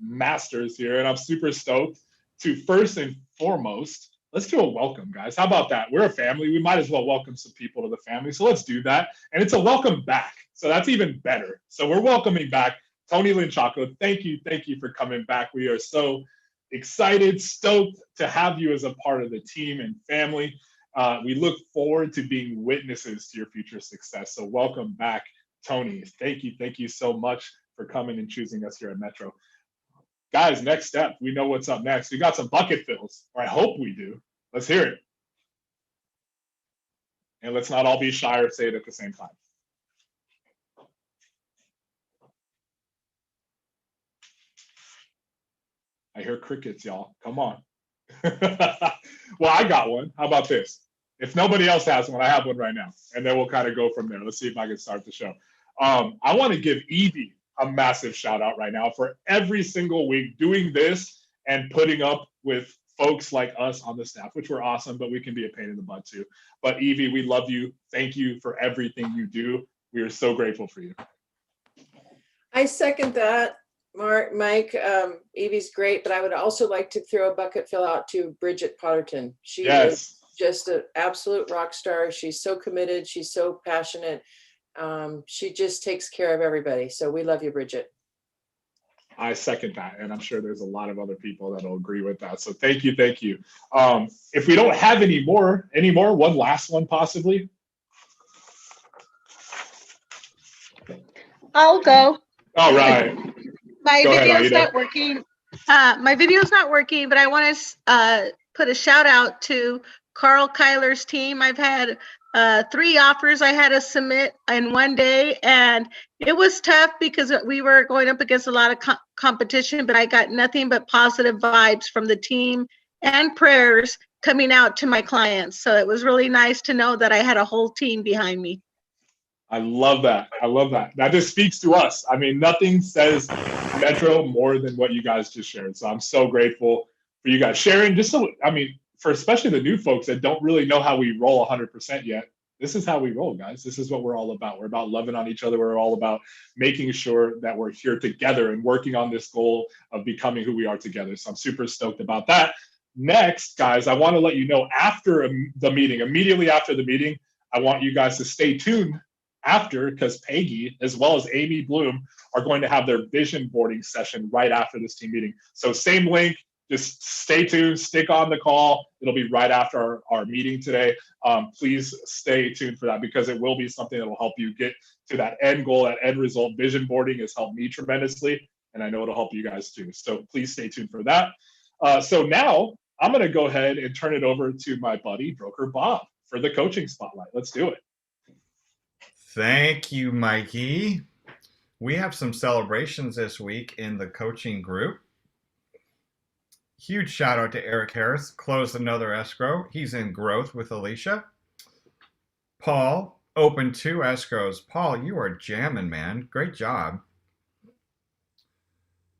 masters here, and I'm super stoked to first and foremost, let's do a welcome, guys. How about that? We're a family. We might as well welcome some people to the family. So let's do that. And it's a welcome back. So that's even better. So we're welcoming back Tony Linchaco. Thank you. Thank you for coming back. We are so excited, stoked to have you as a part of the team and family. We look forward to being witnesses to your future success. So welcome back, Tony. Thank you. Thank you so much for coming and choosing us here at Metro. Guys, next step, we know what's up next. We got some bucket fills, or I hope we do. Let's hear it. And let's not all be shy or say it at the same time. I hear crickets, y'all. Come on. Well, I got one. How about this? If nobody else has one, I have one right now. And then we'll kind of go from there. Let's see if I can start the show. I want to give Evie a massive shout out right now for every single week doing this and putting up with folks like us on the staff, which we're awesome, but we can be a pain in the butt too. But Evie, we love you. Thank you for everything you do. We are so grateful for you. I second that, Mike. Evie's great, but I would also like to throw a bucket fill out to Bridget Potterton. She is just an absolute rock star. She's so committed. She's so passionate. She just takes care of everybody. So we love you, Bridget. I second that, and I'm sure there's a lot of other people that'll agree with that. So thank you, thank you. If we don't have any more, one last one possibly. I'll go. All right. My video's not working. My video's not working, but I want to put a shout out to Carl Kyler's team. I've had 3 offers I had to submit in one day, and it was tough because we were going up against a lot of competition, but I got nothing but positive vibes from the team and prayers coming out to my clients. So it was really nice to know that I had a whole team behind me. I love that. I love that. That just speaks to us. I mean, nothing says Metro more than what you guys just shared. So I'm so grateful for you guys sharing. Just so, I mean, for especially the new folks that don't really know how we roll 100% yet, this is how we roll, guys. This is what we're all about. We're about loving on each other. We're all about making sure that we're here together and working on this goal of becoming who we are together. So I'm super stoked about that. Next, guys, I want to let you know after the meeting, immediately after the meeting, I want you guys to stay tuned after, because Peggy, as well as Amy Bloom, are going to have their vision boarding session right after this team meeting. So same link, just stay tuned, stick on the call. It'll be right after our meeting today. Please stay tuned for that, because it will be something that will help you get to that end goal, that end result. Vision boarding has helped me tremendously, and I know it'll help you guys too. So please stay tuned for that. So now I'm going to go ahead and turn it over to my buddy, Broker Bob, for the coaching spotlight. Let's do it. Thank you, Mikey. We have some celebrations this week in the coaching group. Huge shout out to Eric Harris, closed another escrow. He's in growth with Alicia. Paul opened 2 escrows. Paul, you are jamming, man. Great job.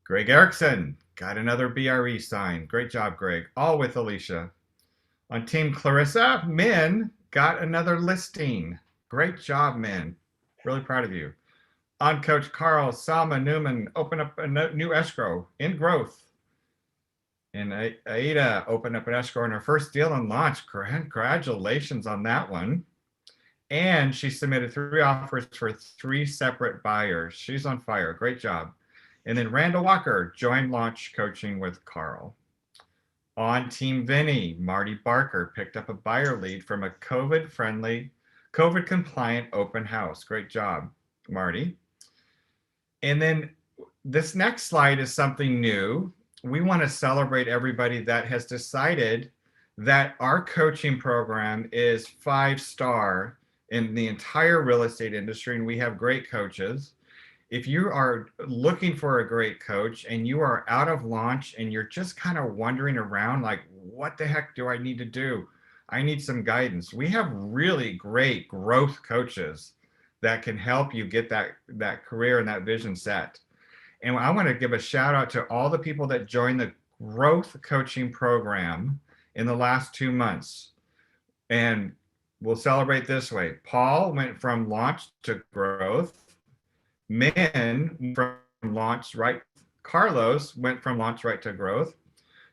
Greg Erickson got another BRE signed. Great job, Greg. All with Alicia. On Team Clarissa, Min got another listing. Great job, man. Really proud of you. On Coach Carl, Salma Newman opened up a new escrow in growth. And Aida opened up an escrow in her first deal and launch. Congratulations on that one. And she submitted 3 offers for 3 separate buyers. She's on fire. Great job. And then Randall Walker joined launch coaching with Carl. On Team Vinny, Marty Barker picked up a buyer lead from a COVID-compliant open house. Great job, Marty. And then this next slide is something new. We want to celebrate everybody that has decided that our coaching program is 5-star in the entire real estate industry, and we have great coaches. If you are looking for a great coach and you are out of launch and you're just kind of wandering around like, what the heck do I need to do? I need some guidance. We have really great growth coaches that can help you get that career and that vision set. And I want to give a shout out to all the people that joined the growth coaching program in the last 2 months. And we'll celebrate this way. Paul went from launch to growth. Min from launch right Carlos went from launch right to growth.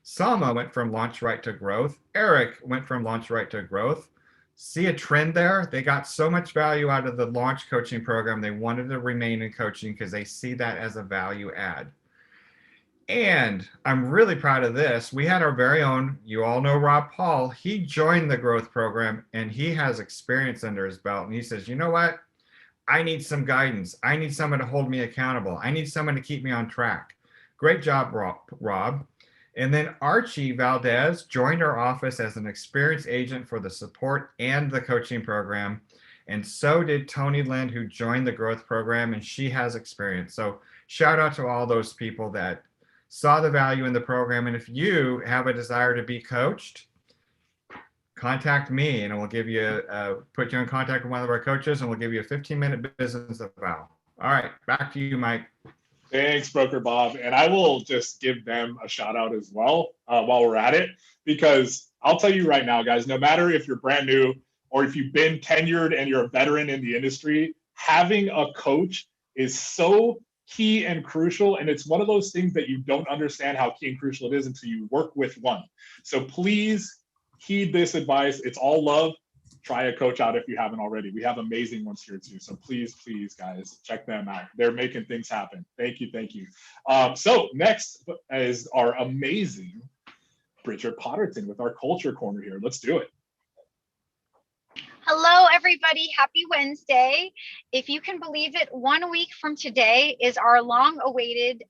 Salma went from launch right to growth. Eric went from launch right to growth. See a trend there? They got so much value out of the launch coaching program. They wanted to remain in coaching because they see that as a value add. And I'm really proud of this. We had our very own, you all know Rob Paul. He joined the growth program and he has experience under his belt. And he says, you know what? I need some guidance. I need someone to hold me accountable. I need someone to keep me on track. Great job, Rob. And then Archie Valdez joined our office as an experienced agent for the support and the coaching program. And so did Tony Lind, who joined the growth program, and she has experience. So shout out to all those people that saw the value in the program. And if you have a desire to be coached, contact me and we'll give you put you in contact with one of our coaches and we'll give you a 15-minute business eval. All right, back to you, Mike. Thanks, Broker Bob. And I will just give them a shout out as well while we're at it, because I'll tell you right now, guys, no matter if you're brand new or if you've been tenured and you're a veteran in the industry, having a coach is so key and crucial. And it's one of those things that you don't understand how key and crucial it is until you work with one. So please heed this advice. It's all love. Try a coach out if you haven't already. We have amazing ones here too. So please, guys, check them out. They're making things happen. Thank you. So next is our amazing Bridget Potterton with our culture corner here. Let's do it. Hello, everybody. Happy Wednesday. If you can believe it, 1 week from today is our long-awaited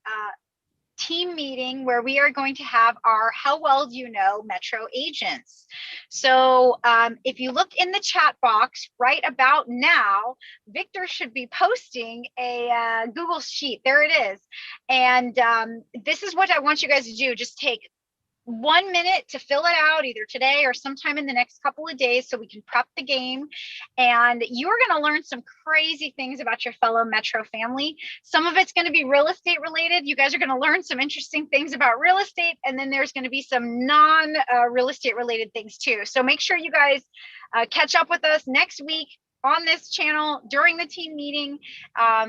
team meeting where we are going to have our How Well Do You Know Metro agents. So if you look in the chat box right about now, Victor should be posting a Google Sheet. There it is. And this is what I want you guys to do. Just take 1 minute to fill it out either today or sometime in the next couple of days so we can prep the game. And you're going to learn some crazy things about your fellow Metro family. Some of it's going to be real estate related. You guys are going to learn some interesting things about real estate. And then there's going to be some non-real estate related things too. So make sure you guys catch up with us next week on this channel during the team meeting.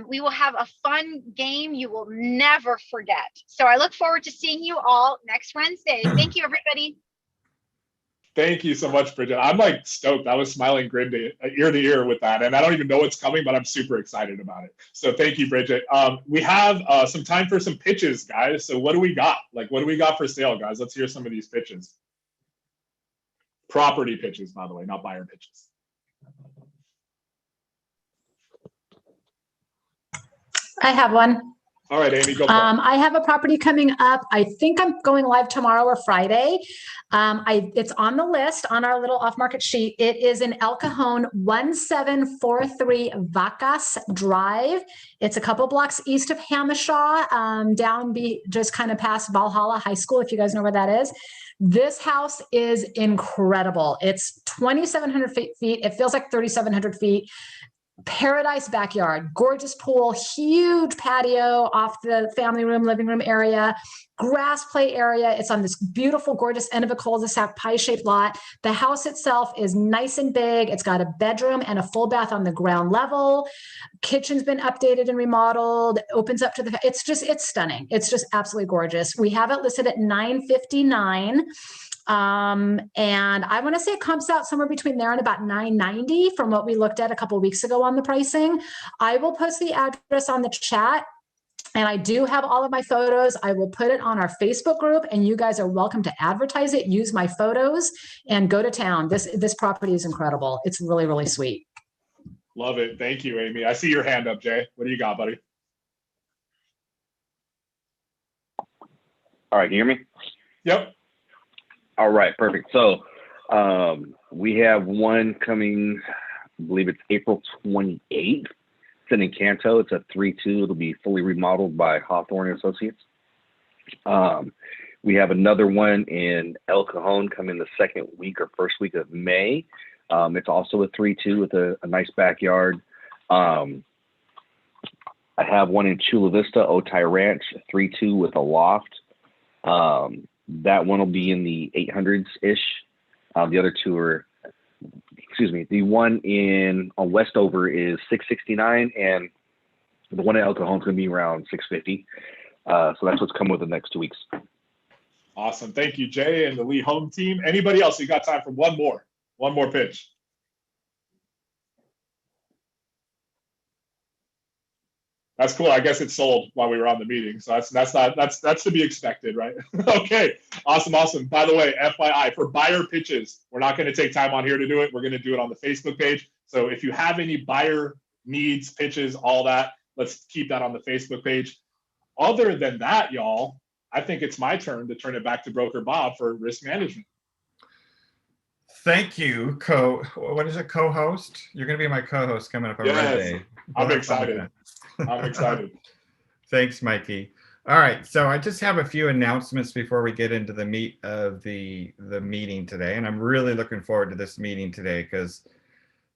We will have a fun game you will never forget. So I look forward to seeing you all next Wednesday. Thank you, everybody. Thank you so much, Bridget. I'm like stoked. I was smiling grin to ear to ear with that. And I don't even know what's coming, but I'm super excited about it. So thank you, Bridget. We have some time for some pitches, guys. So what do we got? Like, what do we got for sale, guys? Let's hear some of these pitches. Property pitches, by the way, not buyer pitches. I have one. All right, Amy, go for it. I have a property coming up. I think I'm going live tomorrow or Friday. It's on the list on our little off-market sheet. It is in El Cajon, 1743 Vacas Drive. It's a couple blocks east of Hamishaw, just kind of past Valhalla High School, if you guys know where that is. This house is incredible. It's 2,700 feet. It feels like 3,700 feet. Paradise backyard, gorgeous pool, huge patio off the family room, living room area, grass play area. It's on this beautiful, gorgeous end of a cul-de-sac pie-shaped lot. The house itself is nice and big. It's got a bedroom and a full bath on the ground level. Kitchen's been updated and remodeled. Opens up to the, it's stunning. It's just absolutely gorgeous. We have it listed at $959. And I want to say it comes out somewhere between there and about $990 from what we looked at a couple of weeks ago on the pricing. I will post the address on the chat, and I do have all of my photos. I will put it on our Facebook group, and you guys are welcome to advertise it, use my photos, and go to town. This property is incredible. It's really, really sweet. Love it. Thank you, Amy. I see your hand up, Jay. What do you got, buddy? All right, can you hear me? Yep. All right, perfect. So we have one coming, I believe it's April 28th. It's in Encanto. It's a 3-2. It'll be fully remodeled by Hawthorne Associates. We have another one in El Cajon coming the second week or first week of May. It's also a 3-2 with a nice backyard. I have one in Chula Vista, Otay Ranch, 3-2 with a loft. That one will be in the 800s-ish. The other two are, the one on Westover is $669, and the one in El Cajon is going to be around $650. So that's what's coming with the next 2 weeks. Awesome. Thank you, Jay and the Lee Home team. Anybody else? You got time for one more pitch. That's cool. I guess it sold while we were on the meeting. So that's to be expected, right? Okay. Awesome. By the way, FYI, for buyer pitches, we're not going to take time on here to do it. We're going to do it on the Facebook page. So if you have any buyer needs, pitches, all that, let's keep that on the Facebook page. Other than that, y'all, I think it's my turn to turn it back to Broker Bob for risk management. Thank you, co-host? You're going to be my co-host coming up on Monday. I'm excited. Thanks, Mikey. All right, so I just have a few announcements before we get into the meat of the meeting today, and I'm really looking forward to this meeting today because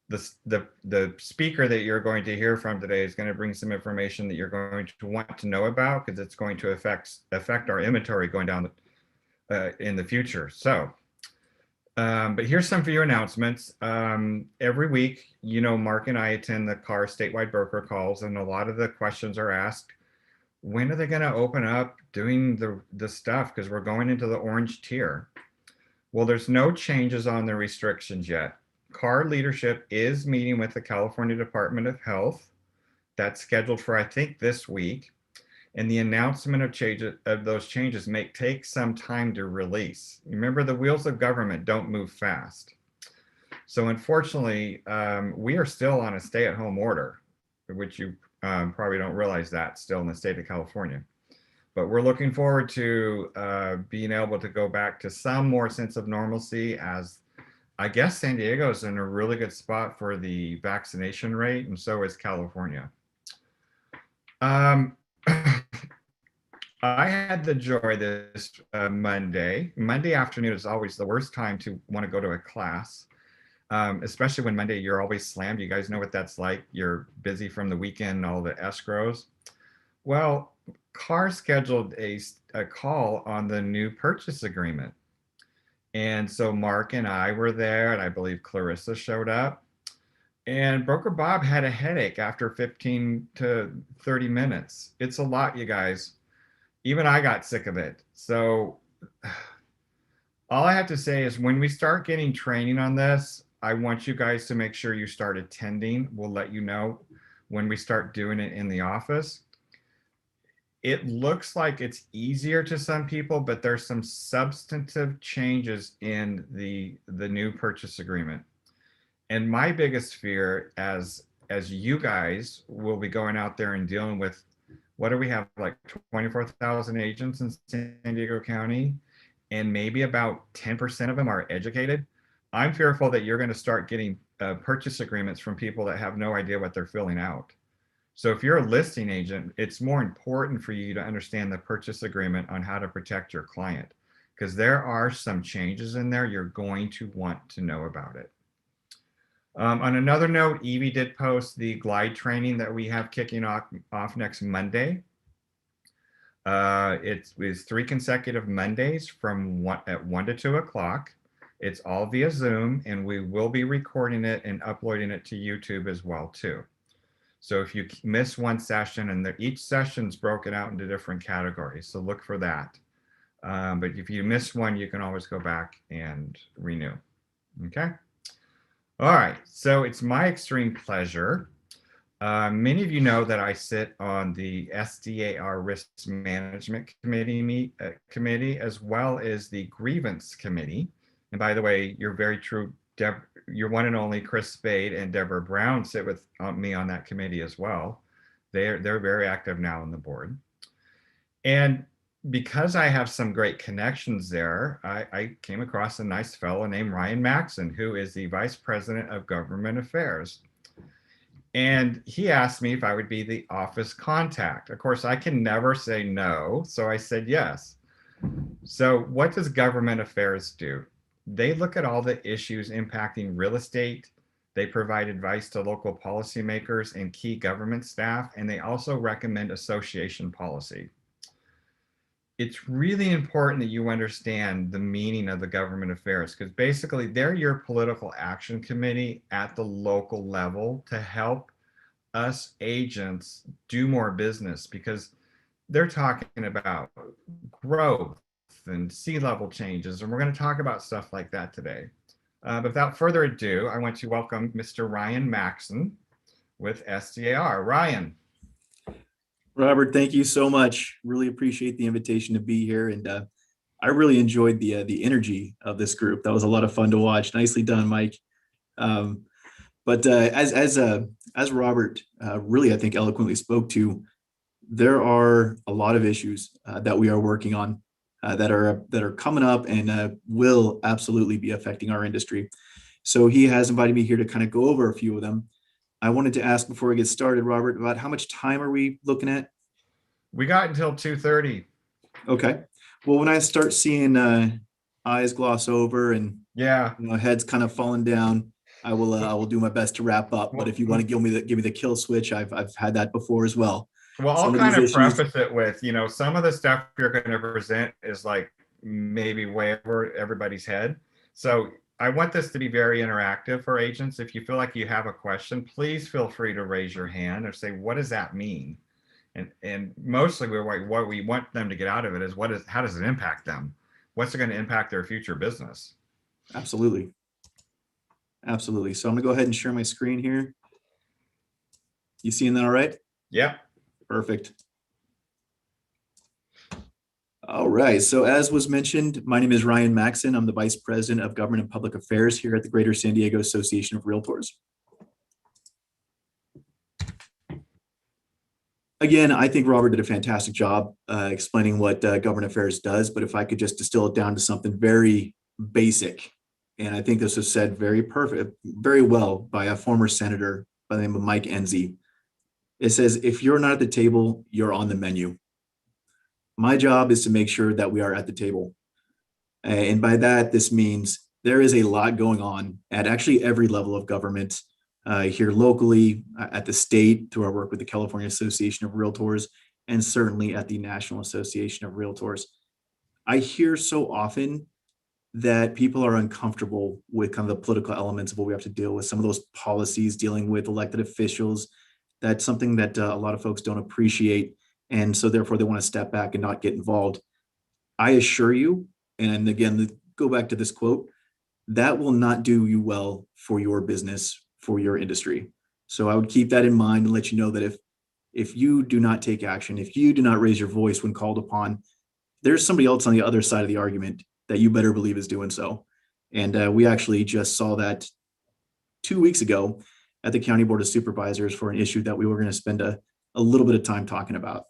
the speaker that you're going to hear from today is going to bring some information that you're going to want to know about because it's going to affect our inventory going down in the future. So, but here's some few announcements. Every week, Mark and I attend the CAR statewide broker calls, and a lot of the questions are asked, when are they going to open up doing the stuff? Because we're going into the orange tier. Well, there's no changes on the restrictions yet. CAR leadership is meeting with the California Department of Health. That's scheduled for, I think, this week. And the announcement of those changes may take some time to release. Remember, the wheels of government don't move fast. So unfortunately, we are still on a stay-at-home order, which you probably don't realize that still in the state of California. But we're looking forward to being able to go back to some more sense of normalcy, as I guess San Diego is in a really good spot for the vaccination rate, and so is California. I had the joy this Monday. Monday afternoon is always the worst time to want to go to a class, especially when Monday you're always slammed. You guys know what that's like. You're busy from the weekend, all the escrows. Well, CAR scheduled a call on the new purchase agreement. And so Mark and I were there, and I believe Clarissa showed up. And Broker Bob had a headache after 15 to 30 minutes. It's a lot, you guys. Even I got sick of it. So all I have to say is when we start getting training on this, I want you guys to make sure you start attending. We'll let you know when we start doing it in the office. It looks like it's easier to some people, but there's some substantive changes in the new purchase agreement. And my biggest fear as you guys will be going out there and dealing with, what do we have, like 24,000 agents in San Diego County, and maybe about 10% of them are educated. I'm fearful that you're going to start getting purchase agreements from people that have no idea what they're filling out. So if you're a listing agent, it's more important for you to understand the purchase agreement on how to protect your client, because there are some changes in there you're going to want to know about it. On another note, Evie did post the glide training that we have kicking off next Monday. It is 3 consecutive Mondays from at 1 to 2 o'clock. It's all via Zoom, and we will be recording it and uploading it to YouTube as well too. So if you miss one session, and each session's broken out into different categories, so look for that. But if you miss one, you can always go back and renew. Okay. All right, so it's my extreme pleasure. Many of you know that I sit on the SDAR Risk Management Committee, as well as the Grievance Committee. And by the way, you're very true, your one and only Chris Spade and Deborah Brown sit with me on that committee as well. They're very active now on the board. And because I have some great connections there, I came across a nice fellow named Ryan Maxon, who is the Vice President of Government Affairs. And he asked me if I would be the office contact. Of course, I can never say no, so I said yes. So what does Government Affairs do? They look at all the issues impacting real estate. They provide advice to local policymakers and key government staff, and they also recommend association policy. It's really important that you understand the meaning of the Government Affairs, because basically they're your political action committee at the local level to help us agents do more business, because they're talking about growth and sea level changes, and we're going to talk about stuff like that today. But without further ado, I want to welcome Mr. Ryan Maxson with SDAR. Ryan. Robert, thank you so much. Really appreciate the invitation to be here, and I really enjoyed the energy of this group. That was a lot of fun to watch. Nicely done, Mike. But as Robert really, I think, eloquently spoke to, there are a lot of issues that we are working on that are coming up and will absolutely be affecting our industry. So he has invited me here to kind of go over a few of them. I wanted to ask before we get started, Robert, about how much time are we looking at? We got until 2:30. Okay. Well, when I start seeing eyes gloss over and heads kind of falling down, I will do my best to wrap up. But if you want to give me the kill switch, I've had that before as well. Well, I'll kind of preface it with, some of the stuff you're going to present is like maybe way over everybody's head. So I want this to be very interactive for agents. If you feel like you have a question, please feel free to raise your hand or say, what does that mean? And mostly what we want them to get out of it is how does it impact them? What's it going to impact their future business? Absolutely. Absolutely. So I'm gonna go ahead and share my screen here. You seeing that all right? Yep. Perfect. All right. So as was mentioned, my name is Ryan Maxson. I'm the Vice President of Government and Public Affairs here at the Greater San Diego Association of Realtors. Again, I think Robert did a fantastic job explaining what government affairs does, but if I could just distill it down to something very basic, and I think this was said very well by a former senator by the name of Mike Enzi. It says, if you're not at the table, you're on the menu. My job is to make sure that we are at the table. And by that, this means there is a lot going on at actually every level of government, here locally, at the state, through our work with the California Association of Realtors, and certainly at the National Association of Realtors. I hear so often that people are uncomfortable with kind of the political elements of what we have to deal with, some of those policies dealing with elected officials. That's something that a lot of folks don't appreciate. And so therefore they want to step back and not get involved. I assure you, and again, go back to this quote, that will not do you well for your business, for your industry. So I would keep that in mind and let you know that if you do not take action, if you do not raise your voice when called upon, there's somebody else on the other side of the argument that you better believe is doing so. And we actually just saw that 2 weeks ago at the County Board of Supervisors for an issue that we were going to spend a little bit of time talking about.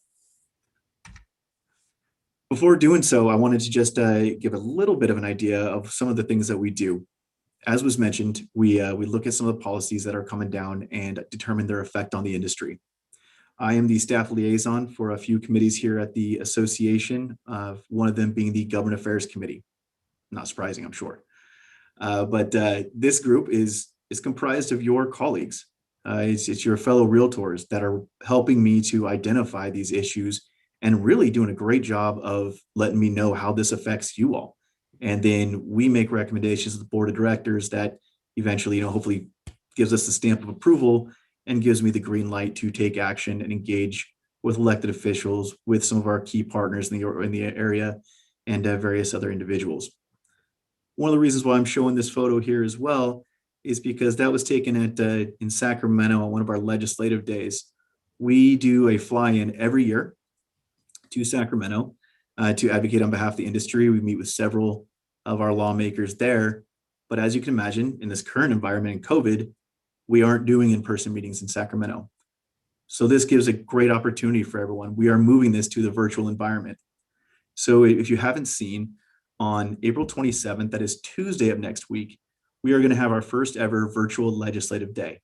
Before doing so, I wanted to just give a little bit of an idea of some of the things that we do. As was mentioned, we look at some of the policies that are coming down and determine their effect on the industry. I am the staff liaison for a few committees here at the association, one of them being the Government Affairs Committee. Not surprising, I'm sure. But this group is comprised of your colleagues. It's your fellow realtors that are helping me to identify these issues and really doing a great job of letting me know how this affects you all. And then we make recommendations to the board of directors that eventually, hopefully gives us the stamp of approval and gives me the green light to take action and engage with elected officials, with some of our key partners in the area, and various other individuals. One of the reasons why I'm showing this photo here as well is because that was taken in Sacramento on one of our legislative days. We do a fly-in every year to Sacramento to advocate on behalf of the industry. We meet with several of our lawmakers there. But as you can imagine, in this current environment in COVID, we aren't doing in-person meetings in Sacramento. So this gives a great opportunity for everyone. We are moving this to the virtual environment. So if you haven't seen, on April 27th, that is Tuesday of next week, we are going to have our first ever virtual legislative day.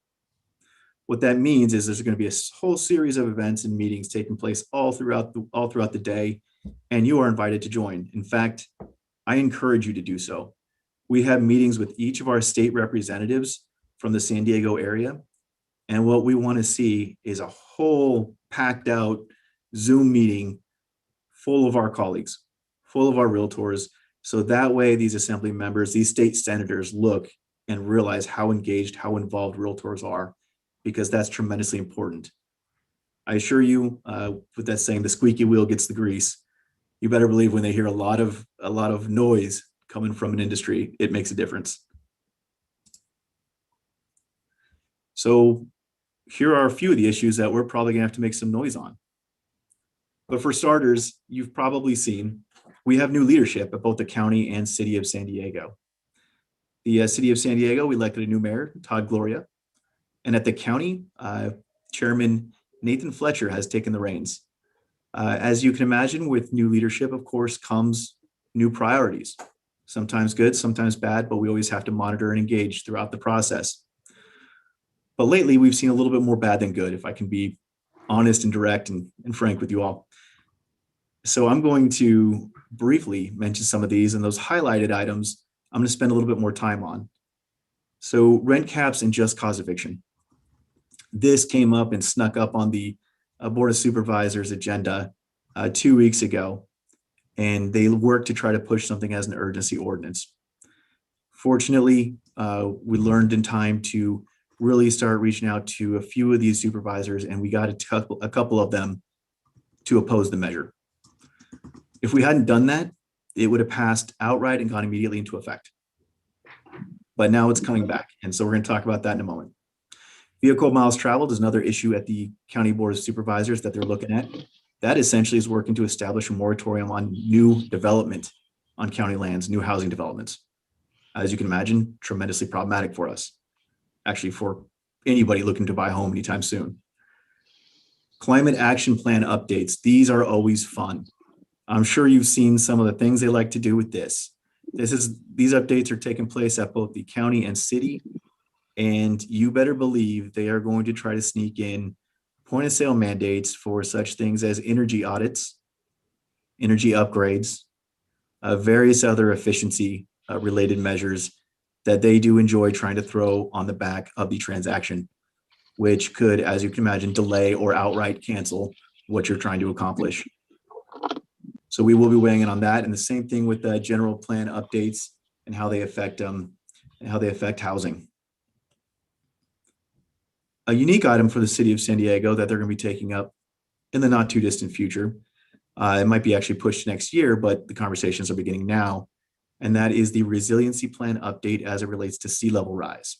What that means is there's going to be a whole series of events and meetings taking place all throughout the day, and you are invited to join. In fact, I encourage you to do so. We have meetings with each of our state representatives from the San Diego area, and what we want to see is a whole packed out Zoom meeting full of our colleagues, full of our realtors, so that way these assembly members, these state senators look and realize how engaged, how involved realtors are, because that's tremendously important. I assure you, with that saying, the squeaky wheel gets the grease. You better believe when they hear a lot of noise coming from an industry, it makes a difference. So here are a few of the issues that we're probably gonna have to make some noise on. But for starters, you've probably seen, we have new leadership at both the county and city of San Diego. The city of San Diego, we elected a new mayor, Todd Gloria. And at the county, Chairman Nathan Fletcher has taken the reins. As you can imagine, with new leadership, of course, comes new priorities. Sometimes good, sometimes bad, but we always have to monitor and engage throughout the process. But lately, we've seen a little bit more bad than good, if I can be honest and direct and frank with you all. So I'm going to briefly mention some of these, and those highlighted items I'm going to spend a little bit more time on. So rent caps and just cause eviction. This came up and snuck up on the Board of Supervisors agenda 2 weeks ago, and they worked to try to push something as an urgency ordinance. Fortunately, we learned in time to really start reaching out to a few of these supervisors, and we got a couple of them to oppose the measure. If we hadn't done that, it would have passed outright and gone immediately into effect. But now it's coming back, and so we're going to talk about that in a moment. Vehicle miles traveled is another issue at the County Board of Supervisors that they're looking at. That essentially is working to establish a moratorium on new development on county lands, new housing developments. As you can imagine, tremendously problematic for us, actually for anybody looking to buy a home anytime soon. Climate action plan updates. These are always fun. I'm sure you've seen some of the things they like to do with this. These updates are taking place at both the county and city, and you better believe they are going to try to sneak in point of sale mandates for such things as energy audits, energy upgrades, various other efficiency related measures that they do enjoy trying to throw on the back of the transaction, which could, as you can imagine, delay or outright cancel what you're trying to accomplish. So we will be weighing in on that, and the same thing with the general plan updates and how they affect housing. A unique item for the city of San Diego that they're going to be taking up in the not too distant future. It might be actually pushed next year, but the conversations are beginning now. And that is the resiliency plan update as it relates to sea level rise.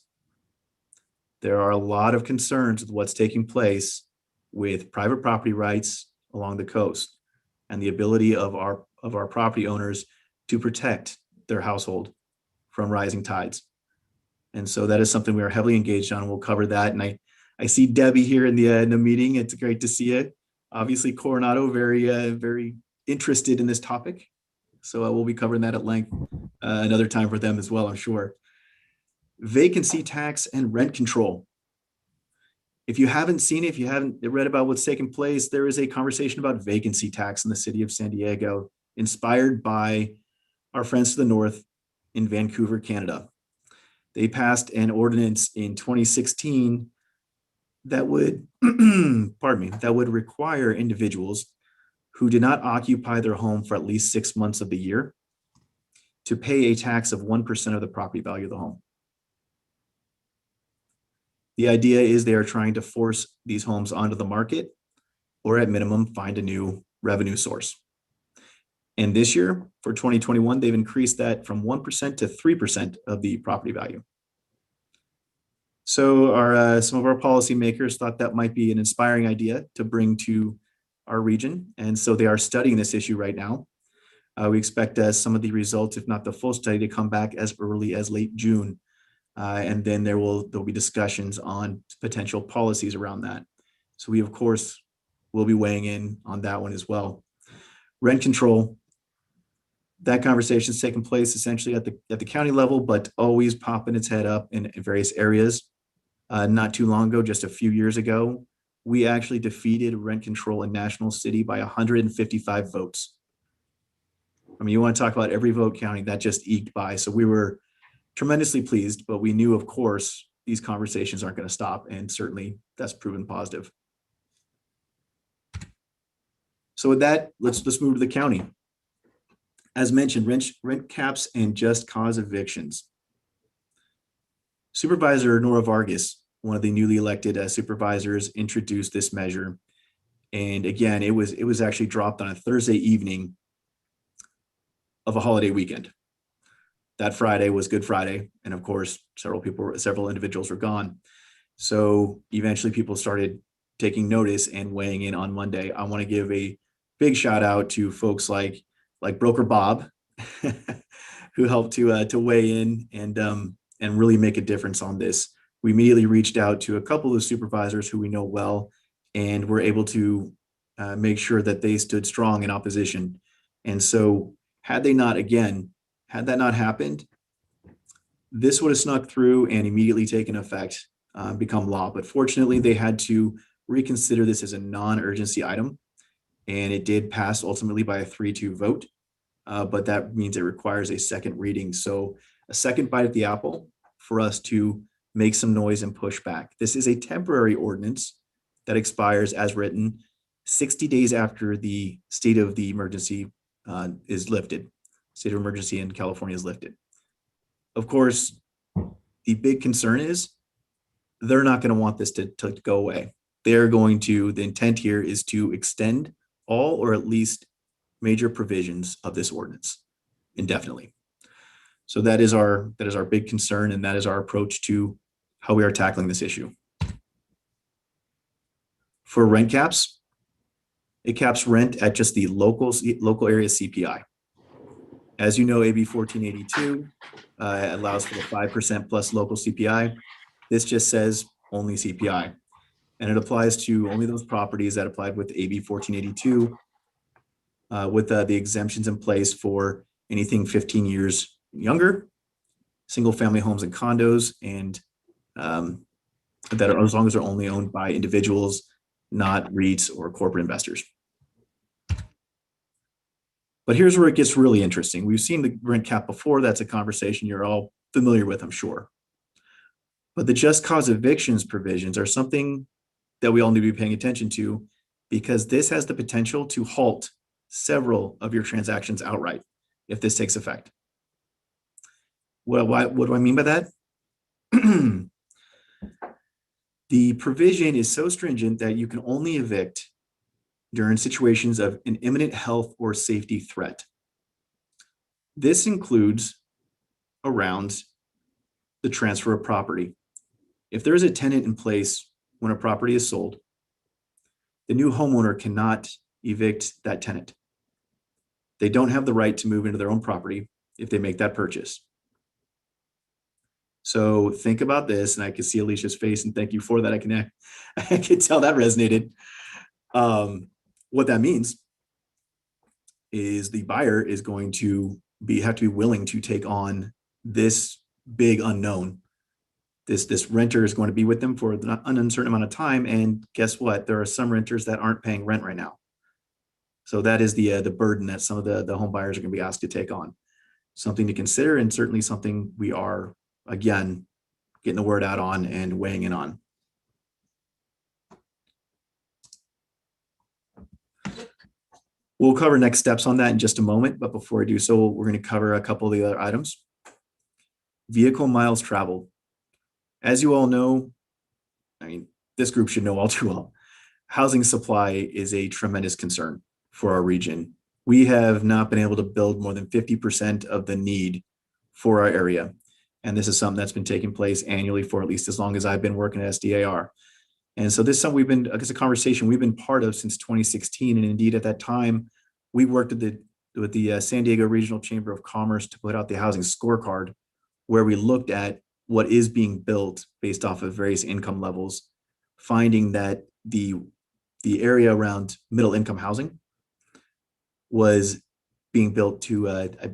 There are a lot of concerns with what's taking place with private property rights along the coast and the ability of our property owners to protect their household from rising tides. And so that is something we are heavily engaged on. We'll cover that. And I see Debbie here in the meeting. It's great to see you. Obviously, Coronado, very interested in this topic. So we'll be covering that at length another time for them as well, I'm sure. Vacancy tax and rent control. If you haven't seen it, if you haven't read about what's taking place, there is a conversation about vacancy tax in the city of San Diego, inspired by our friends to the north in Vancouver, Canada. They passed an ordinance in 2016 that would, that would require individuals who did not occupy their home for at least 6 months of the year to pay a tax of 1% of the property value of the home. The idea is they are trying to force these homes onto the market, or at minimum, find a new revenue source. And this year, for 2021, they've increased that from 1% to 3% of the property value. So some of our policymakers thought that might be an inspiring idea to bring to our region. And so they are studying this issue right now. We expect some of the results, if not the full study, to come back as early as late June. And then there'll be discussions on potential policies around that. So we, of course, will be weighing in on that one as well. Rent control. That conversation is taking place essentially at the county level, but always popping its head up in various areas. Not too long ago, just a few years ago, we actually defeated rent control in National City by 155 votes. I mean, you want to talk about every vote counting, that just eked by. So we were tremendously pleased, but we knew, of course, these conversations aren't going to stop, and certainly that's proven positive. So with that, let's move to the county. As mentioned, rent caps and just cause evictions. Supervisor Nora Vargas, one of the newly elected supervisors, introduced this measure And again, it was actually dropped on a Thursday evening of a holiday weekend. That Friday was Good Friday. And of course, several individuals were gone. So eventually people started taking notice and weighing in on Monday. I want to give a big shout out to folks like Broker Bob, who helped to weigh in and really make a difference on this. We immediately reached out to a couple of supervisors who we know well, and were able to make sure that they stood strong in opposition. And so had that not happened, this would have snuck through and immediately taken effect, become law. But fortunately, they had to reconsider this as a non-urgency item, and it did pass ultimately by a 3-2 vote. But that means it requires a second reading. So a second bite at the apple for us to make some noise and push back. This is a temporary ordinance that expires as written 60 days after the state of the emergency is lifted. State of emergency in California is lifted. Of course, the big concern is they're not going to want this to go away. The intent here is to extend all or at least major provisions of this ordinance indefinitely. So that is our big concern, and that is our approach to how we are tackling this issue. For rent caps, it caps rent at just the local area CPI. As you know, AB 1482 allows for the 5% plus local CPI. This just says only CPI, and it applies to only those properties that applied with AB 1482, with the exemptions in place for anything 15 years younger, single family homes and condos, and that are, as long as they're only owned by individuals, not REITs or corporate investors. But here's where it gets really interesting. We've seen the rent cap before. That's a conversation you're all familiar with, I'm sure. But the just cause evictions provisions are something that we all need to be paying attention to, because this has the potential to halt several of your transactions outright if this takes effect. What do I mean by that? The provision is so stringent that you can only evict during situations of an imminent health or safety threat. This includes around the transfer of property. If there is a tenant in place when a property is sold, the new homeowner cannot evict that tenant. They don't have the right to move into their own property if they make that purchase. So think about this, and I can see Alicia's face, and thank you for that. I can tell that resonated. What that means is the buyer is going to have to be willing to take on this big unknown. This renter is going to be with them for an uncertain amount of time, and guess what? There are some renters that aren't paying rent right now. So that is the burden that some of the home buyers are going to be asked to take on. Something to consider, and certainly something we are, again, getting the word out on and weighing in on. We'll cover next steps on that in just a moment, but before I do so, we're going to cover a couple of the other items. Vehicle miles traveled. As you all know, I mean, this group should know all too well, housing supply is a tremendous concern for our region. We have not been able to build more than 50% of the need for our area. And this is something that's been taking place annually for at least as long as I've been working at SDAR. And so this is something it's a conversation we've been part of since 2016. And indeed, at that time, we worked with the San Diego Regional Chamber of Commerce to put out the housing scorecard, where we looked at what is being built based off of various income levels, finding that the area around middle income housing was being built to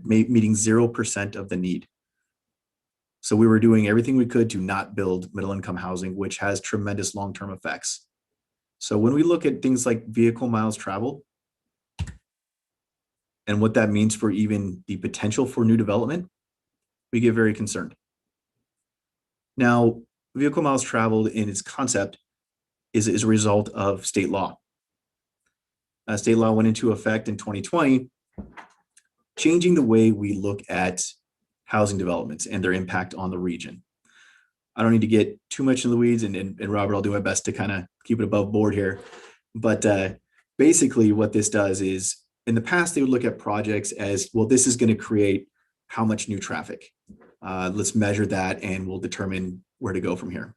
meeting 0% of the need. So we were doing everything we could to not build middle income housing, which has tremendous long-term effects. So when we look at things like vehicle miles traveled and what that means for even the potential for new development, we get very concerned. Now, vehicle miles traveled in its concept is a result of state law. State law went into effect in 2020, changing the way we look at housing developments and their impact on the region. I don't need to get too much in the weeds, and Robert, I'll do my best to kind of keep it above board here. But basically what this does is, in the past, they would look at projects as, well, this is going to create how much new traffic. Let's measure that and we'll determine where to go from here.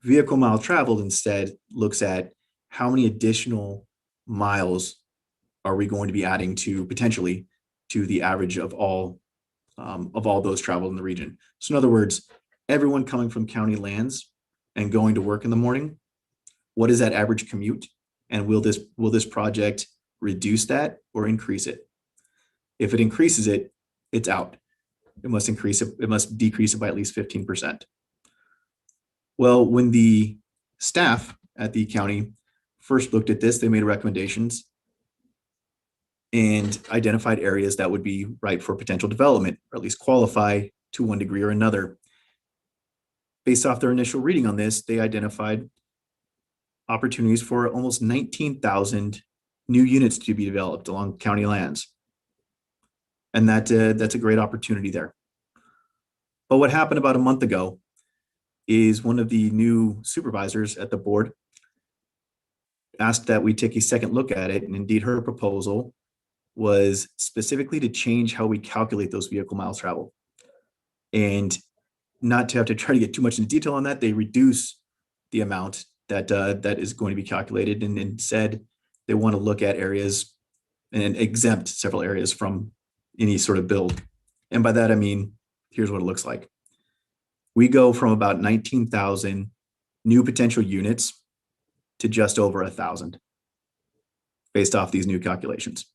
Vehicle mile traveled instead looks at how many additional miles are we going to be adding to potentially to the average of all those traveled in the region. So in other words, everyone coming from county lands and going to work in the morning, what is that average commute? And will this project reduce that or increase it? If it increases it, it's out. It must increase it. It must decrease it by at least 15%. Well, when the staff at the county first looked at this, they made recommendations and identified areas that would be ripe for potential development, or at least qualify to one degree or another. Based off their initial reading on this, they identified opportunities for almost 19,000 new units to be developed along county lands. And that's a great opportunity there. But what happened about a month ago is one of the new supervisors at the board asked that we take a second look at it. And indeed, her proposal was specifically to change how we calculate those vehicle miles traveled. And not to have to try to get too much into detail on that, they reduce the amount that is going to be calculated, and instead they want to look at areas and exempt several areas from any sort of build. And by that, I mean, here's what it looks like. We go from about 19,000 new potential units to just over 1,000 based off these new calculations.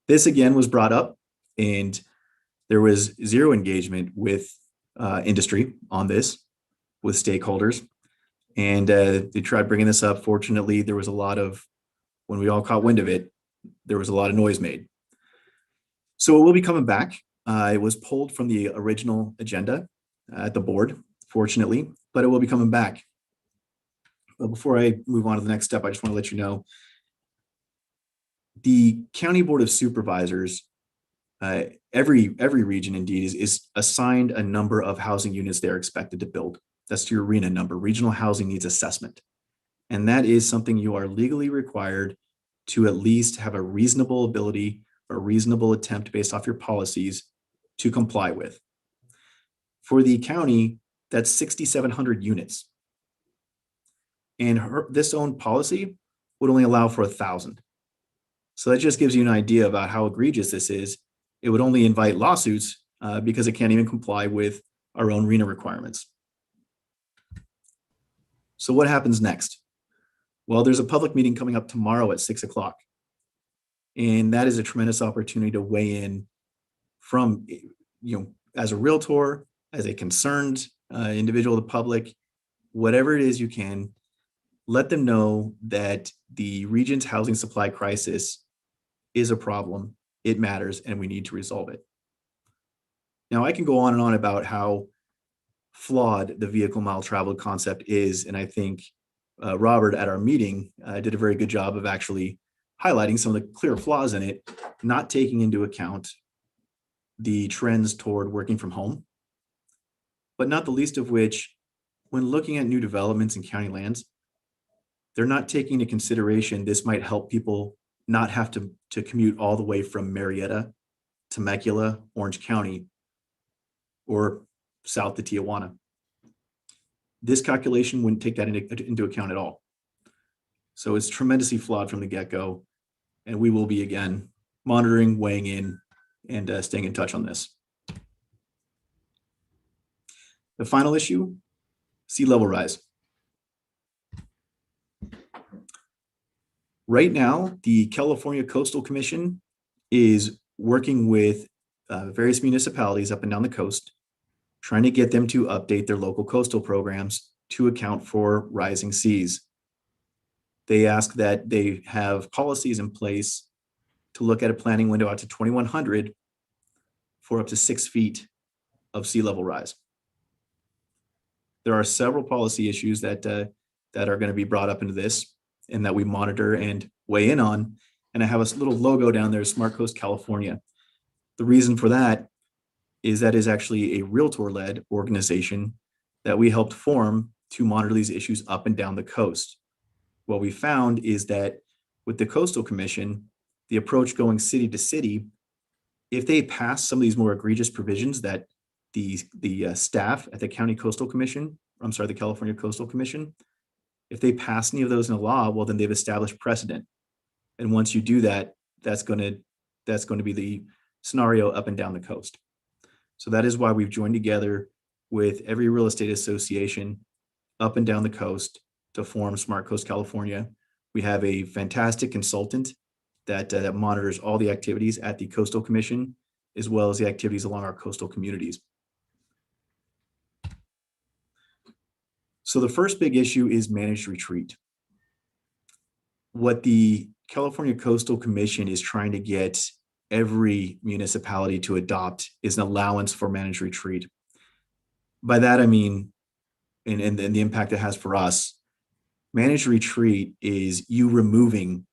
This again was brought up, and there was zero engagement with industry on this, with stakeholders. And they tried bringing this up. Fortunately, there was a lot of, when we all caught wind of it, there was a lot of noise made. So it will be coming back. It was pulled from the original agenda at the board, fortunately, but it will be coming back. But before I move on to the next step, I just want to let you know, the County Board of Supervisors, every region indeed is assigned a number of housing units they're expected to build. That's your RHNA number, Regional Housing Needs Assessment. And that is something you are legally required to at least have a reasonable ability or reasonable attempt based off your policies to comply with. For the county, that's 6,700 units. And this own policy would only allow for 1,000. So that just gives you an idea about how egregious this is. It would only invite lawsuits because it can't even comply with our own RHNA requirements. So what happens next? Well, there's a public meeting coming up tomorrow at 6 o'clock. And that is a tremendous opportunity to weigh in from, as a realtor, as a concerned individual of the public, whatever it is you can, let them know that the region's housing supply crisis is a problem, it matters, and we need to resolve it. Now, I can go on and on about how flawed the vehicle mile traveled concept is, and I think Robert at our meeting did a very good job of actually highlighting some of the clear flaws in it, not taking into account the trends toward working from home, but not the least of which, when looking at new developments in county lands, they're not taking into consideration this might help people not have to commute all the way from Marietta, Temecula, Orange County, or south to Tijuana. This calculation wouldn't take that into account at all. So it's tremendously flawed from the get-go, and we will be, again, monitoring, weighing in, and staying in touch on this. The final issue, sea level rise. Right now, the California Coastal Commission is working with various municipalities up and down the coast, trying to get them to update their local coastal programs to account for rising seas. They ask that they have policies in place to look at a planning window out to 2100 for up to 6 feet of sea level rise. There are several policy issues that are going to be brought up into this and that we monitor and weigh in on. And I have a little logo down there, Smart Coast California. The reason for that is actually a Realtor-led organization that we helped form to monitor these issues up and down the coast. what we found is that with the Coastal Commission, the approach going city to city, if they pass some of these more egregious provisions that the staff at the California Coastal Commission, if they pass any of those in a law, well, then they've established precedent. And once you do that, that's going to be the scenario up and down the coast. So that is why we've joined together with every real estate association up and down the coast to form Smart Coast California. We have a fantastic consultant that monitors all the activities at the Coastal Commission, as well as the activities along our coastal communities. So the first big issue is managed retreat. What the California Coastal Commission is trying to get every municipality to adopt is an allowance for managed retreat. By that, I mean, and the impact it has for us, managed retreat is you removing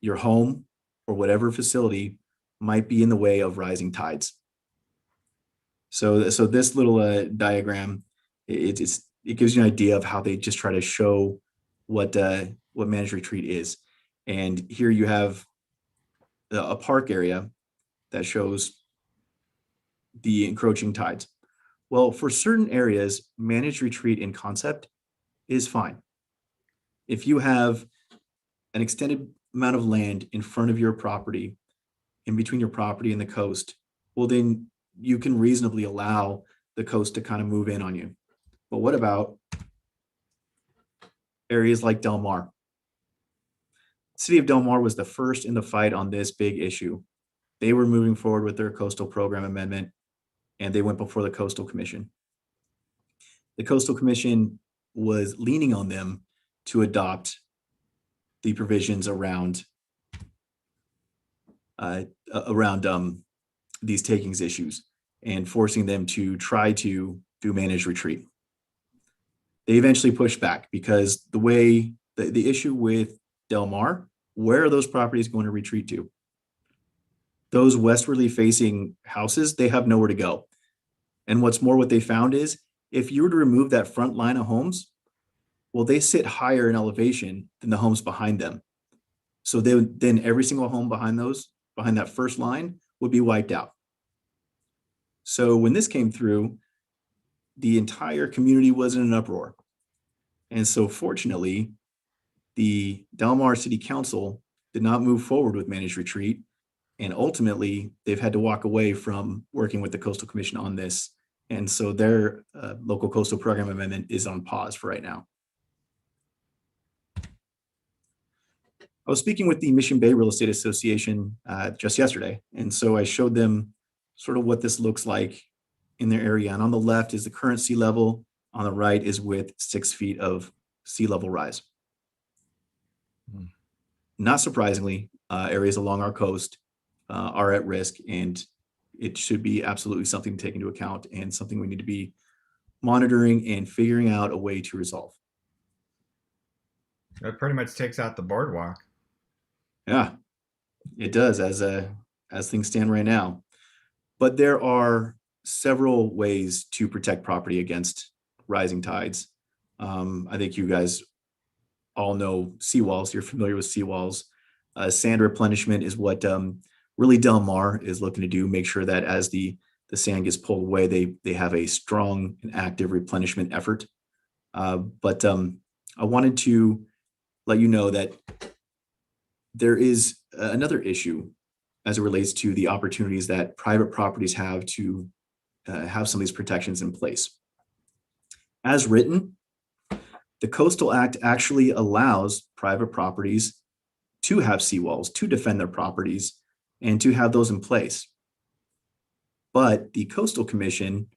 your home or whatever facility might be in the way of rising tides. So this little diagram, it gives you an idea of how they just try to show what managed retreat is. And here you have a park area that shows the encroaching tides. Well, for certain areas, managed retreat in concept is fine. If you have an extended amount of land in front of your property, in between your property and the coast, well, then you can reasonably allow the coast to kind of move in on you. But what about areas like Del Mar? The city of Del Mar was the first in the fight on this big issue. They were moving forward with their coastal program amendment, and they went before the Coastal Commission. The Coastal Commission was leaning on them to adopt the provisions around these takings issues and forcing them to try to do managed retreat. They eventually pushed back because the issue with Del Mar, where are those properties going to retreat to? Those westwardly facing houses, they have nowhere to go. And what's more, what they found is if you were to remove that front line of homes, well, they sit higher in elevation than the homes behind them. So then every single home behind that first line would be wiped out. So when this came through, the entire community was in an uproar. And so fortunately, the Del Mar City Council did not move forward with managed retreat. And ultimately, they've had to walk away from working with the Coastal Commission on this. And so their local coastal program amendment is on pause for right now. I was speaking with the Mission Bay Real Estate Association just yesterday. And so I showed them sort of what this looks like in their area. And on the left is the current sea level. On the right is with 6 feet of sea level rise. Not surprisingly, areas along our coast are at risk, and it should be absolutely something to take into account and something we need to be monitoring and figuring out a way to resolve. That pretty much takes out the boardwalk. Yeah, it does as things stand right now. But there are several ways to protect property against rising tides. I think you guys all know seawalls. You're familiar with seawalls. Sand replenishment is what really Del Mar is looking to do. Make sure that as the sand gets pulled away, they have a strong and active replenishment effort. But I wanted to let you know that there is another issue as it relates to the opportunities that private properties have to have some of these protections in place. As written, the Coastal Act actually allows private properties to have seawalls, to defend their properties, and to have those in place. But the Coastal Commission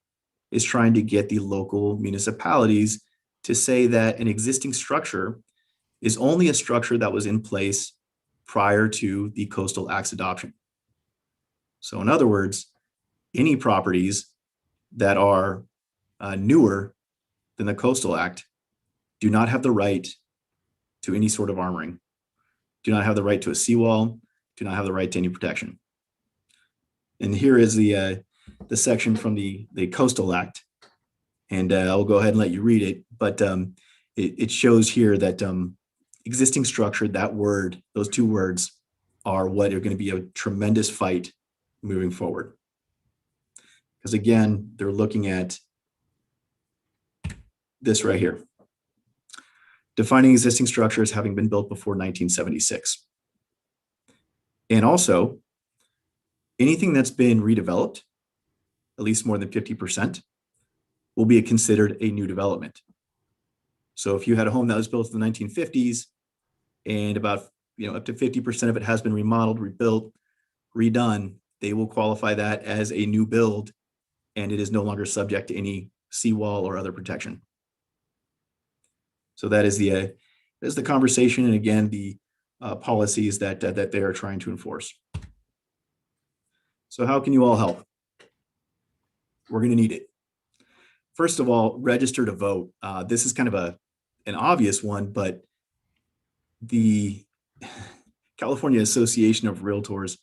is trying to get the local municipalities to say that an existing structure is only a structure that was in place prior to the Coastal Act's adoption. So in other words, any properties that are newer than the Coastal Act do not have the right to any sort of armoring, do not have the right to a seawall, do not have the right to any protection. And here is the section from the Coastal Act. And I'll go ahead and let you read it, but it shows here that existing structure, that word, those two words are what are going to be a tremendous fight moving forward. Because again, they're looking at this right here. Defining existing structures having been built before 1976. And also, anything that's been redeveloped, at least more than 50%, will be considered a new development. So if you had a home that was built in the 1950s and about up to 50% of it has been remodeled, rebuilt, redone, they will qualify that as a new build, and it is no longer subject to any seawall or other protection. So that is the conversation, and again, the policies that they are trying to enforce. So how can you all help? We're going to need it. First of all, register to vote. This is kind of an obvious one, but the California Association of Realtors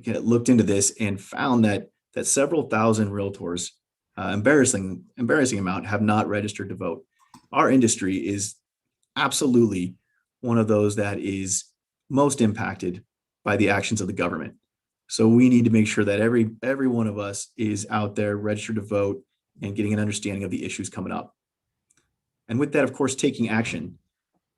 looked into this and found that several thousand realtors, embarrassing amount, have not registered to vote. Our industry is absolutely one of those that is most impacted by the actions of the government. So we need to make sure that every one of us is out there registered to vote and getting an understanding of the issues coming up. And with that, of course, taking action.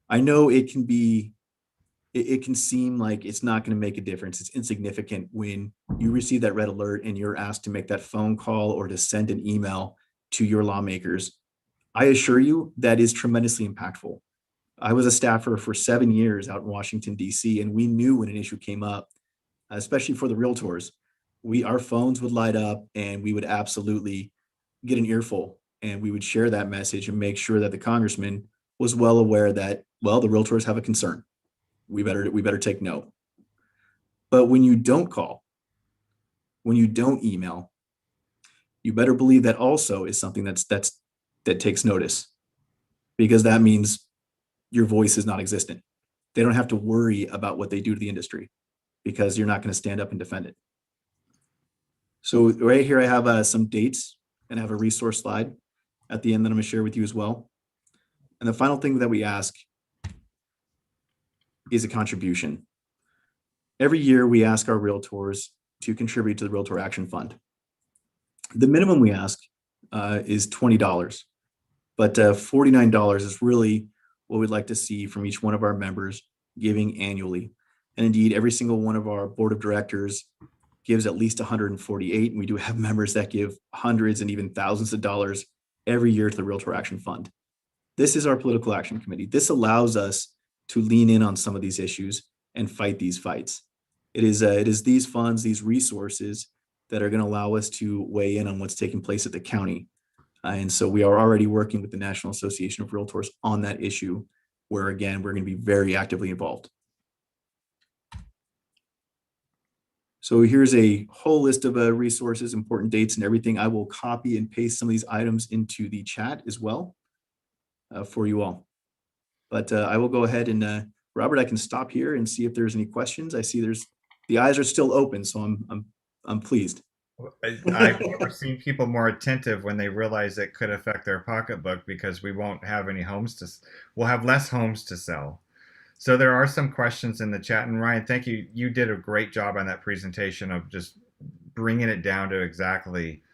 I know it can seem like it's not going to make a difference. It's insignificant when you receive that red alert and you're asked to make that phone call or to send an email to your lawmakers. I assure you that is tremendously impactful. I was a staffer for 7 years out in Washington, D.C., and we knew when an issue came up, especially for the realtors, our phones would light up and we would absolutely get an earful, and we would share that message and make sure that the congressman was well aware that, well, the realtors have a concern. We better take note. But when you don't call, when you don't email, you better believe that also is something that takes notice, because that means your voice is not existent. They don't have to worry about what they do to the industry because you're not going to stand up and defend it. So right here, I have some dates and I have a resource slide at the end that I'm going to share with you as well. And the final thing that we ask is a contribution. Every year we ask our realtors to contribute to the Realtor Action Fund. The minimum we ask is $20, but $49 is really what we'd like to see from each one of our members giving annually. And indeed, every single one of our board of directors gives at least 148. And we do have members that give hundreds and even thousands of dollars every year to the Realtor Action Fund. This is our political action committee. This allows us to lean in on some of these issues and fight these fights. It is these funds, these resources that are going to allow us to weigh in on what's taking place at the county. And so we are already working with the National Association of Realtors on that issue, where again, we're going to be very actively involved. So here's a whole list of resources, important dates and everything. I will copy and paste some of these items into the chat as well for you all. But I will go ahead and Robert, I can stop here and see if there's any questions. I see the eyes are still open, so I'm pleased. I've never seen people more attentive when they realize it could affect their pocketbook, because we won't have any we'll have less homes to sell. So there are some questions in the chat, and Ryan, thank you. You did a great job on that presentation of just bringing it down to exactly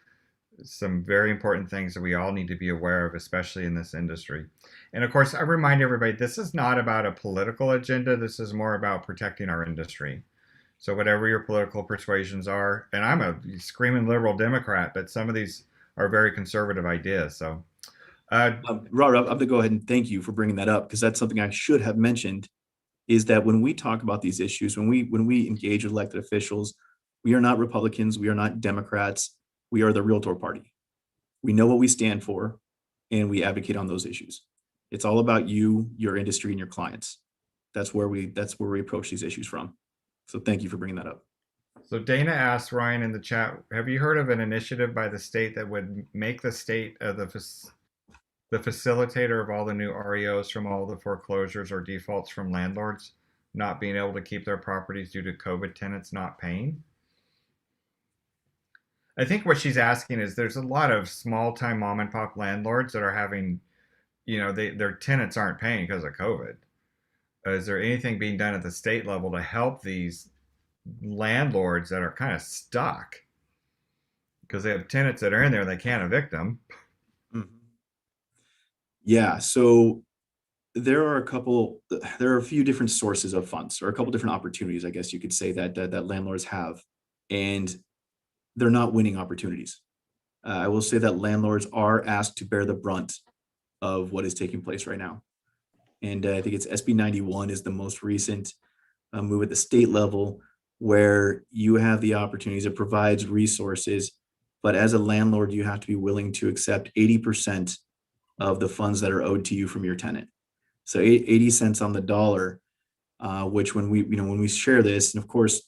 some very important things that we all need to be aware of, especially in this industry. And of course, I remind everybody, this is not about a political agenda. This is more about protecting our industry. So whatever your political persuasions are, and I'm a screaming liberal Democrat, but some of these are very conservative ideas. So, Robert, I'm going to go ahead and thank you for bringing that up, because that's something I should have mentioned, is that when we talk about these issues, when we engage with elected officials, we are not Republicans, we are not Democrats, we are the Realtor Party. We know what we stand for, and we advocate on those issues. It's all about you, your industry, and your clients. That's where we approach these issues from. So thank you for bringing that up. So Dana asked Ryan in the chat, have you heard of an initiative by the state that would make the state the facilitator of all the new REOs from all the foreclosures or defaults from landlords not being able to keep their properties due to COVID tenants not paying? I think what she's asking is, there's a lot of small-time mom and pop landlords that are having, their tenants aren't paying because of COVID. is there anything being done at the state level to help these landlords that are kind of stuck? Because they have tenants that are in there and they can't evict them. Mhm. Yeah, so there are a few different sources of funds, or a couple different opportunities, I guess you could say, that landlords have, and they're not winning opportunities. I will say that landlords are asked to bear the brunt of what is taking place right now. And I think it's SB 91 is the most recent move at the state level, where you have the opportunities. It provides resources, but as a landlord, you have to be willing to accept 80% of the funds that are owed to you from your tenant. So 80 cents on the dollar, which when we share this, and of course,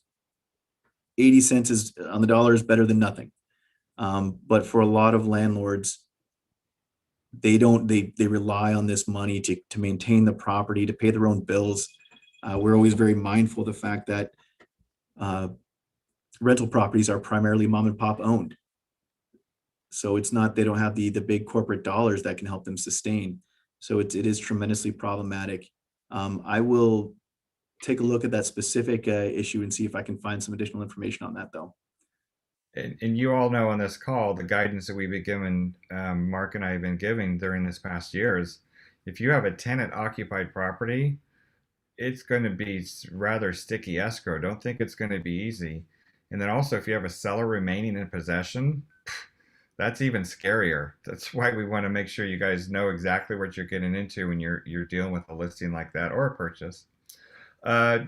80 cents is on the dollar is better than nothing. But for a lot of landlords, they rely on this money to maintain the property, to pay their own bills. We're always very mindful of the fact that rental properties are primarily mom and pop owned. So it's not, they don't have the big corporate dollars that can help them sustain. So it is tremendously problematic. I will take a look at that specific issue and see if I can find some additional information on that, though. And you all know on this call, the guidance that we've been given, Mark and I have been giving during this past years, if you have a tenant occupied property, it's going to be rather sticky escrow. Don't think it's going to be easy. And then also, if you have a seller remaining in possession, that's even scarier. That's why we want to make sure you guys know exactly what you're getting into when you're dealing with a listing like that or a purchase.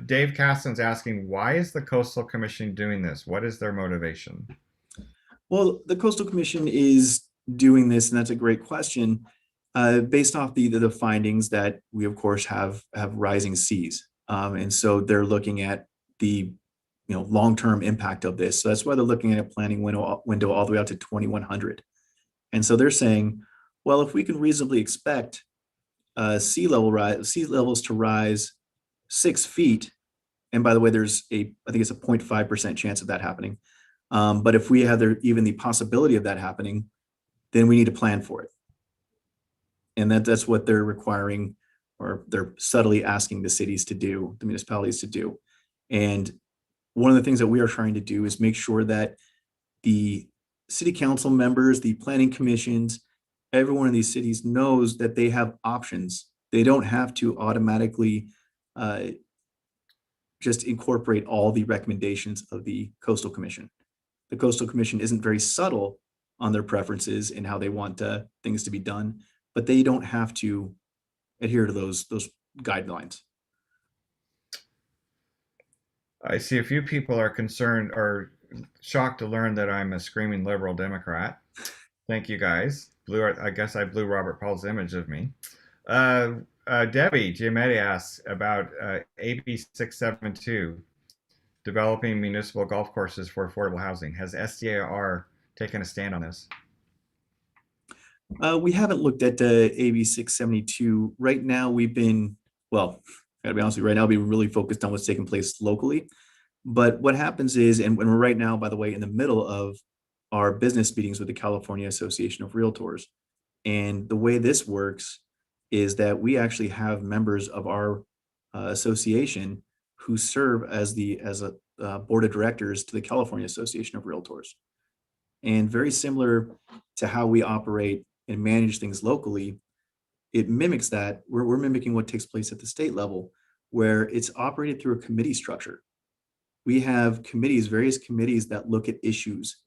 Dave Caston's asking, why is the Coastal Commission doing this? What is their motivation? Well, the Coastal Commission is doing this, and that's a great question, based off the findings that we, of course, have rising seas. And so they're looking at the long-term impact of this. So that's why they're looking at a planning window all the way out to 2100. And so they're saying, well, if we can reasonably expect sea levels to rise 6 feet, and by the way, I think it's a 0.5% chance of that happening. But if we have even the possibility of that happening, then we need to plan for it. And that's what they're requiring, or they're subtly asking the cities to do, the municipalities to do. And one of the things that we are trying to do is make sure that the city council members, the planning commissions, everyone in these cities knows that they have options. They don't have to automatically just incorporate all the recommendations of the Coastal Commission. The Coastal Commission isn't very subtle on their preferences and how they want things to be done, but they don't have to adhere to those guidelines. I see a few people are concerned or shocked to learn that I'm a screaming liberal Democrat. Thank you, guys. I guess I blew Robert Paul's image of me. Debbie Giametti asks about AB 672, developing municipal golf courses for affordable housing. Has SDAR taken a stand on this? We haven't looked at AB 672. Right now, gotta be honest with you, right now, we've been really focused on what's taking place locally. But what happens is, and we're right now, by the way, in the middle of our business meetings with the California Association of Realtors. And the way this works is that we actually have members of our association who serve as a board of directors to the California Association of Realtors. And very similar to how we operate and manage things locally, it mimics that. We're mimicking what takes place at the state level, where it's operated through a committee structure. We have various committees that look at issues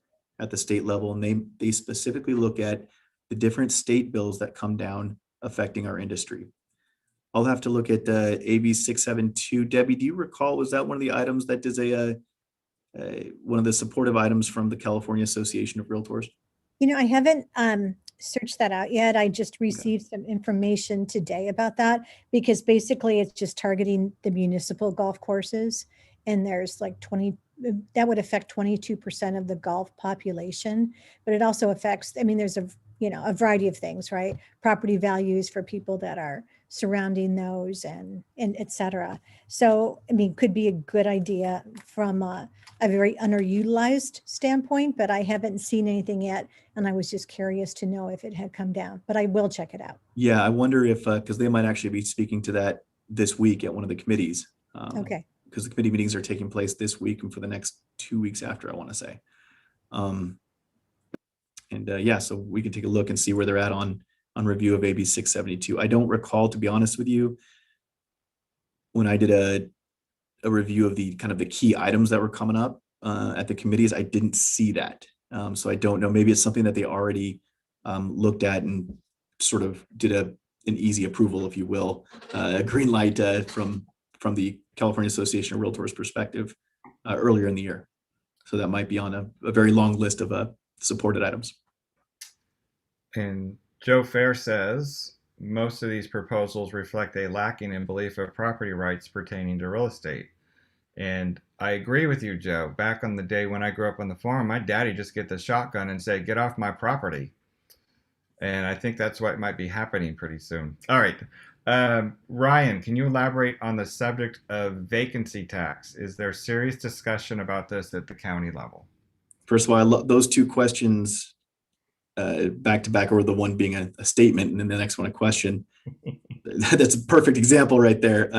at the state level, and they specifically look at the different state bills that come down affecting our industry. I'll have to look at AB 672. Debbie, do you recall, was that one of the items that is one of the supportive items from the California Association of Realtors? I haven't searched that out yet. I just received some information today about that, because basically it's just targeting the municipal golf courses. And there's like that would affect 22% of the golf population, but it also affects, there's a variety of things, right? Property values for people that are surrounding those and et cetera. So, could be a good idea from a very underutilized standpoint, but I haven't seen anything yet. And I was just curious to know if it had come down, but I will check it out. Yeah, I wonder if, because they might actually be speaking to that this week at one of the committees. Okay. Because the committee meetings are taking place this week and for the next 2 weeks after, I want to say. Yeah, so we can take a look and see where they're at on review of AB 672. I don't recall, to be honest with you, when I did a review of the kind of the key items that were coming up at the committees, I didn't see that. So I don't know. Maybe it's something that they already looked at and sort of did an easy approval, if you will, a green light from the California Association of Realtors perspective earlier in the year. So that might be on a very long list of supported items. And Joe Fair says, most of these proposals reflect a lacking in belief of property rights pertaining to real estate. And I agree with you, Joe. Back on the day when I grew up on the farm, my daddy just get the shotgun and say, get off my property. And I think that's what might be happening pretty soon. All right. Ryan, can you elaborate on the subject of vacancy tax? Is there serious discussion about this at the county level? First of all, I love those two questions back to back, or the one being a statement and then the next one a question. That's a perfect example right there.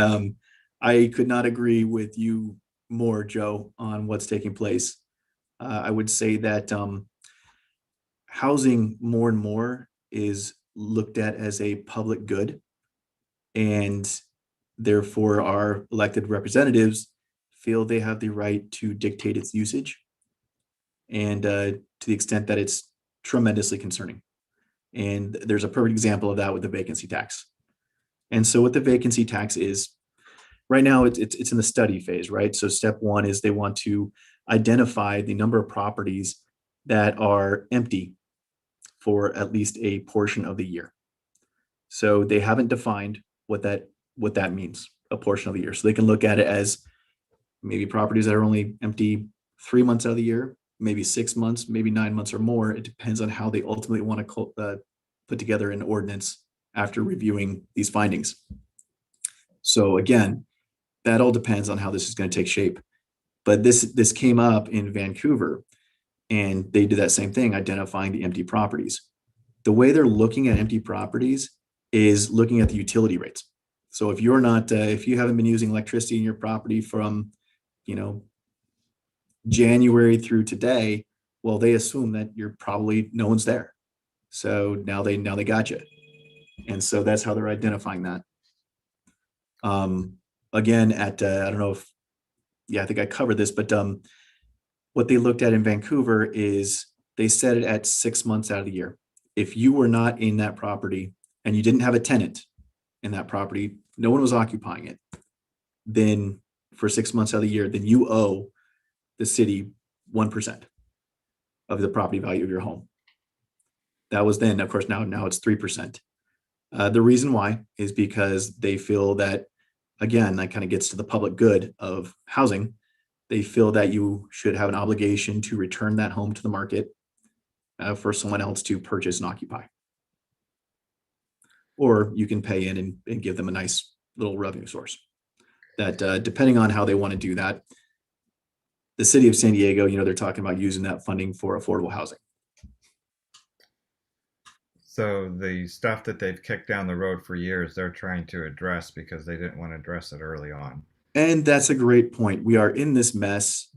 I could not agree with you more, Joe, on what's taking place. I would say that housing more and more is looked at as a public good, and therefore our elected representatives feel they have the right to dictate its usage, and to the extent that it's tremendously concerning. And there's a perfect example of that with the vacancy tax. And so what the vacancy tax is, right now it's in the study phase, right? So step one is they want to identify the number of properties that are empty for at least a portion of the year. So they haven't defined what that means, a portion of the year. So they can look at it as maybe properties that are only empty 3 months out of the year, maybe 6 months, maybe 9 months or more. It depends on how they ultimately want to put together an ordinance after reviewing these findings. So again, that all depends on how this is going to take shape. But this came up in Vancouver, and they did that same thing, identifying the empty properties. The way they're looking at empty properties is looking at the utility rates. So if you're not, if you haven't been using electricity in your property from, January through today, well, they assume that you're probably no one's there. So now they got you. And so that's how they're identifying that. Again, I don't know if, I think I covered this, but what they looked at in Vancouver is they set it at 6 months out of the year. If you were not in that property and you didn't have a tenant in that property, no one was occupying it, then for 6 months out of the year, then you owe the city 1% of the property value of your home. That was then, of course, now it's 3%. The reason why is because they feel that, again, that kind of gets to the public good of housing. They feel that you should have an obligation to return that home to the market for someone else to purchase and occupy. Or you can pay in and give them a nice little revenue source. That depending on how they want to do that, the city of San Diego, they're talking about using that funding for affordable housing. So the stuff that they've kicked down the road for years, they're trying to address because they didn't want to address it early on. And that's a great point. We are in this mess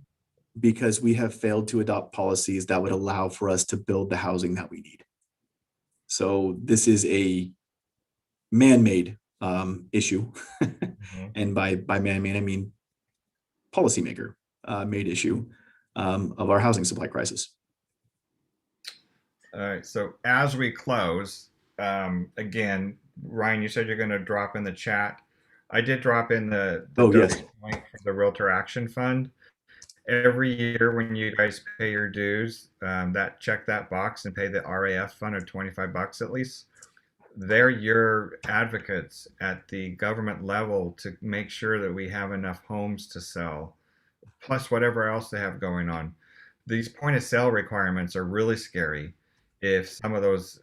because we have failed to adopt policies that would allow for us to build the housing that we need. So this is a man-made issue. Mm-hmm. And by man-made, I mean policymaker made issue of our housing supply crisis. All right. So as we close, again, Ryan, you said you're going to drop in the chat. I did drop in the yes. link for the Realtor Action Fund. Every year when you guys pay your dues, check that box and pay the RAF fund of $25 at least. They're your advocates at the government level to make sure that we have enough homes to sell, plus whatever else they have going on. These point of sale requirements are really scary if some of those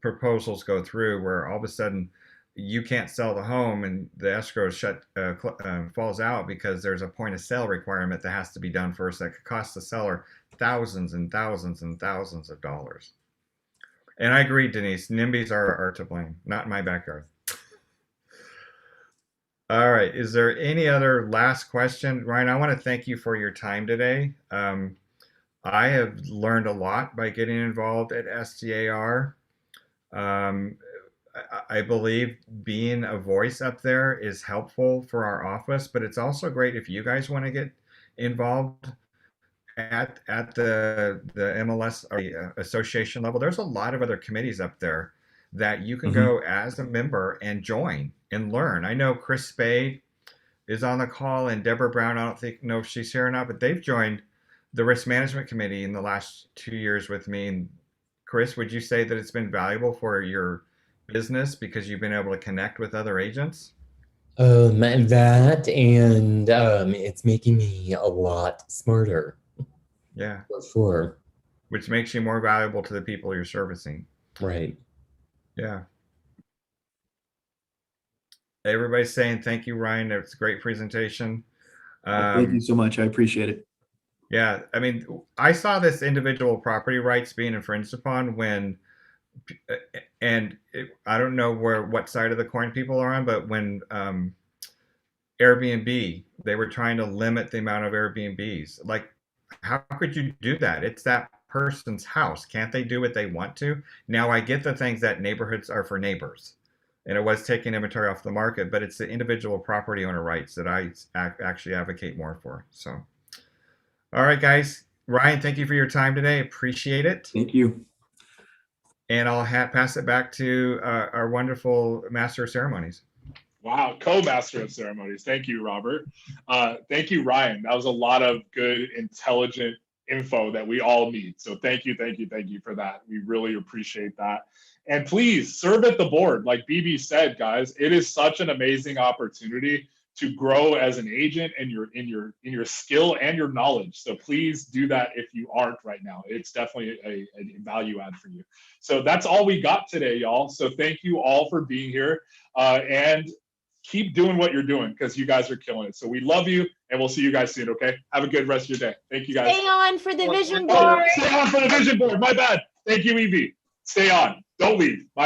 proposals go through where all of a sudden you can't sell the home and the escrow falls out because there's a point of sale requirement that has to be done first that could cost the seller thousands and thousands and thousands of dollars. And I agree, Denise, NIMBYs are to blame, not in my backyard. All right. Is there any other last question? Ryan, I want to thank you for your time today. I have learned a lot by getting involved at STAR. I believe being a voice up there is helpful for our office, but it's also great if you guys want to get involved at the MLS or the association level. There's a lot of other committees up there that you can go as a member and join and learn. I know Chris Spade is on the call, and Deborah Brown, I don't know if she's here or not, but they've joined the risk management committee in the last 2 years with me. And Chris, would you say that it's been valuable for your business because you've been able to connect with other agents? That and it's making me a lot smarter. Yeah. For sure. Which makes you more valuable to the people you're servicing. Right. Yeah. Everybody's saying thank you, Ryan. It's a great presentation. Thank you so much. I appreciate it. Yeah. I mean, I saw this individual property rights being infringed upon when, and I don't know what side of the coin people are on, but when Airbnb, they were trying to limit the amount of Airbnbs. Like, how could you do that? It's that person's house. Can't they do what they want to? Now, I get the things that neighborhoods are for neighbors, and it was taking inventory off the market, but it's the individual property owner rights that I actually advocate more for. So, all right, guys. Ryan, thank you for your time today. Appreciate it. Thank you. And I'll pass it back to our wonderful master of ceremonies. Wow, co-master of ceremonies. Thank you, Robert. Thank you, Ryan. That was a lot of good, intelligent info that we all need. So thank you for that. We really appreciate that. And please serve at the board. Like BB said, guys, it is such an amazing opportunity to grow as an agent and in your skill and your knowledge. So please do that if you aren't right now. It's definitely a value add for you. So that's all we got today, y'all. So thank you all for being here. And keep doing what you're doing because you guys are killing it. So we love you, and we'll see you guys soon, okay? Have a good rest of your day. Thank you, guys. Stay on for the vision board. Stay on for the vision board. My bad. Thank you, Evie. Stay on. Don't leave. My